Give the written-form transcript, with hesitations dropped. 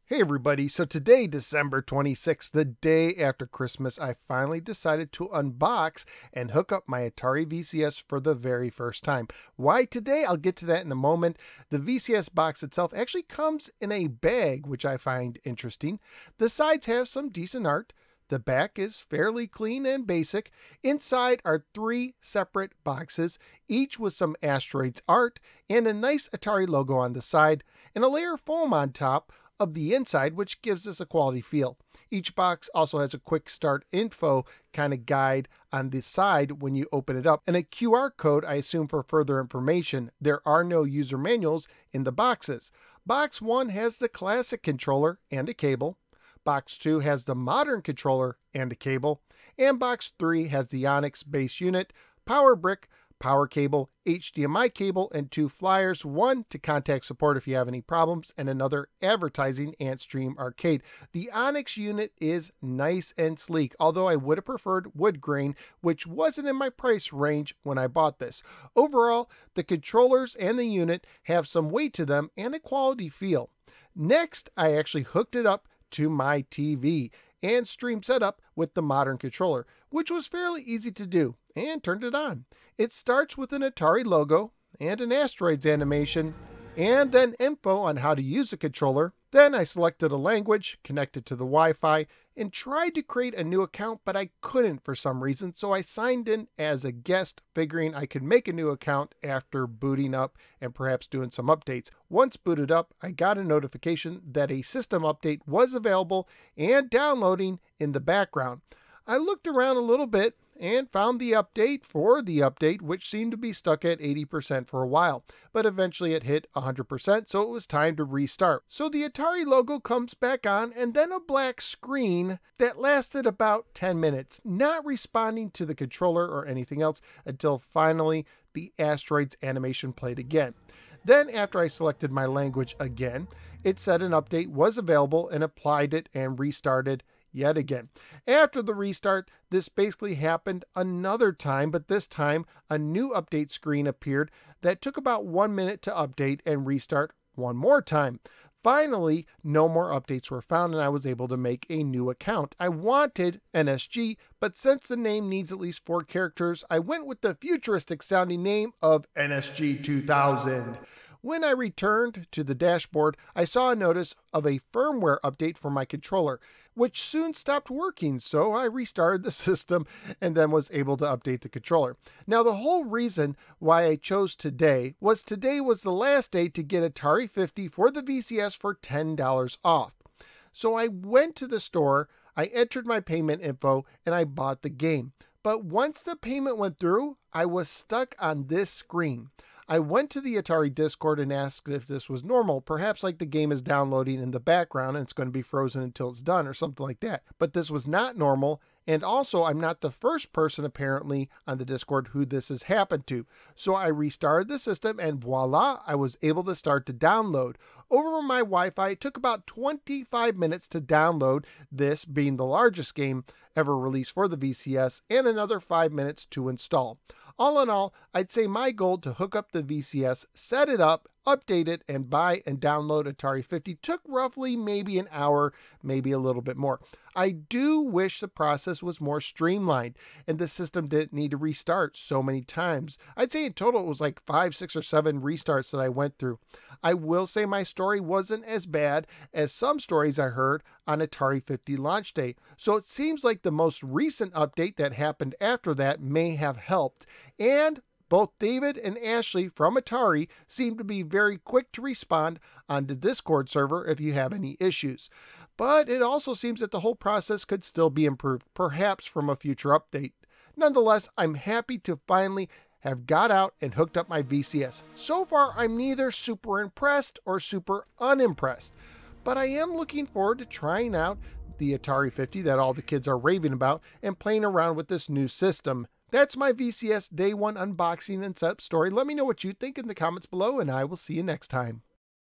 Hey everybody, so today, December 26th, the day after Christmas, I finally decided to unbox and hook up my Atari VCS for the very first time. Why today? I'll get to that in a moment. The VCS box itself actually comes in a bag, which I find interesting. The sides have some decent art. The back is fairly clean and basic. Inside are 3 separate boxes, each with some Asteroids art and a nice Atari logo on the side, and a layer of foam on top of the inside, which gives us a quality feel. Each box also has a quick start info kind of guide on the side when you open it up, and a QR code, I assume, for further information. There are no user manuals in the boxes. Box 1 has the classic controller and a cable. Box 2 has the modern controller and a cable. And Box 3 has the Onyx base unit, power brick, power cable, HDMI cable, and 2 flyers, one to contact support if you have any problems, and another advertising and stream arcade. The Onyx unit is nice and sleek, although I would have preferred wood grain, which wasn't in my price range when I bought this. Overall, the controllers and the unit have some weight to them and a quality feel. Next, I actually hooked it up to my TV and stream setup with the modern controller, which was fairly easy to do, and turned it on. It starts with an Atari logo and an Asteroids animation, and then info on how to use the controller. Then I selected a language, connected to the Wi-Fi, and tried to create a new account, but I couldn't for some reason, so I signed in as a guest, figuring I could make a new account after booting up and perhaps doing some updates. Once booted up, I got a notification that a system update was available and downloading in the background. I looked around a little bit and found the update for the update, which seemed to be stuck at 80% for a while, but eventually it hit 100%, so it was time to restart. So the Atari logo comes back on, and then a black screen that lasted about 10 minutes, not responding to the controller or anything else until finally the Asteroids animation played again. Then after I selected my language again, it said an update was available and applied it and restarted yet again. After the restart, this basically happened another time, but this time a new update screen appeared that took about 1 minute to update and restart one more time. Finally, no more updates were found and I was able to make a new account. I wanted NSG, but since the name needs at least 4 characters, I went with the futuristic sounding name of NSG 2000. When I returned to the dashboard, I saw a notice of a firmware update for my controller, which soon stopped working, so I restarted the system and then was able to update the controller. Now, the whole reason why I chose today was the last day to get Atari 50 for the VCS for $10 off. So I went to the store, I entered my payment info, and I bought the game. But once the payment went through, I was stuck on this screen. I went to the Atari Discord and asked if this was normal, perhaps like the game is downloading in the background and it's going to be frozen until it's done or something like that. But this was not normal, and also I'm not the first person apparently on the Discord who this has happened to. So I restarted the system and voila, I was able to start to download. Over my Wi-Fi, it took about 25 minutes to download, this being the largest game ever released for the VCS, and another 5 minutes to install. All in all, I'd say my goal to hook up the VCS, set it up, update it, and buy and download Atari 50 took roughly maybe an hour, maybe a little bit more. I do wish the process was more streamlined and the system didn't need to restart so many times. I'd say in total it was like 5, 6, or 7 restarts that I went through. I will say my story wasn't as bad as some stories I heard on Atari 50 launch day, so it seems like the most recent update that happened after that may have helped. And both David and Ashley from Atari seem to be very quick to respond on the Discord server if you have any issues. But it also seems that the whole process could still be improved, perhaps from a future update. Nonetheless, I'm happy to finally have got out and hooked up my VCS. So far, I'm neither super impressed or super unimpressed, but I am looking forward to trying out the Atari 50 that all the kids are raving about and playing around with this new system. That's my VCS Day 1 unboxing and setup story. Let me know what you think in the comments below, and I will see you next time.